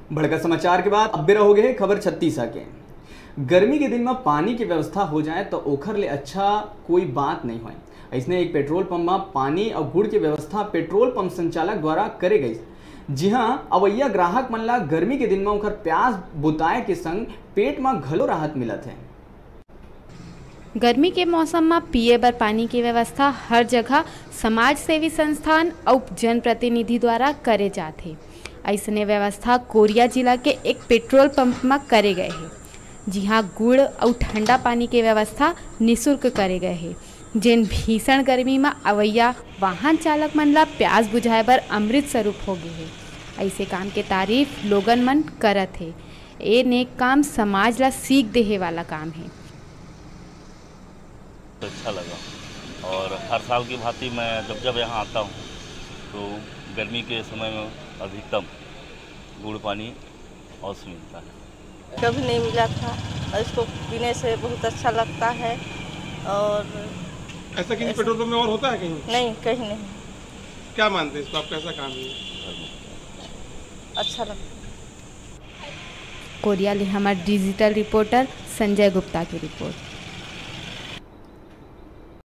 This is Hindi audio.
बड़का समाचार के बाद अब रहोगे खबर 36 के। गर्मी के दिन में पानी की व्यवस्था हो जाए तो ओखर ले अच्छा कोई बात नहीं हो। ऐसने एक पेट्रोल पंप में पानी और गुड़ की व्यवस्था पेट्रोल पंप संचालक द्वारा करे गई। जी हाँ, अवैया ग्राहक मन ला गर्मी के दिन में ओखर प्यास बुताए के संग पेट में घलो राहत मिलत है। गर्मी के मौसम में पिए बर पानी की व्यवस्था हर जगह समाज सेवी संस्थान और जनप्रतिनिधि द्वारा करे जाते। ऐसने व्यवस्था कोरिया जिला के एक पेट्रोल पंप में करे गए हैं, जहाँ गुड़ और ठंडा पानी की व्यवस्था निःशुल्क करे गए हैं। जिन भीषण गर्मी में अवैया वाहन चालक मन ला प्यास बुझाए बर अमृत स्वरूप हो गए है। ऐसे काम के तारीफ लोगन मन करत है। ये नेक काम समाज ला सीख देहे वाला काम है। अच्छा लगा और हर साल की भांति मैं जब यहाँ आता हूँ तो गर्मी के समय में अधिकतम गुड़ पानी अवश्य मिलता है। कभी नहीं मिला था और इसको पीने से बहुत अच्छा लगता है। और ऐसा किसी पेट्रोल पंप में और होता है कहीं? नहीं, कहीं नहीं। क्या मानते हैं इसको, आप कैसा काम है? अच्छा लगता। कोरिया ले हमारे डिजिटल रिपोर्टर संजय गुप्ता की रिपोर्ट।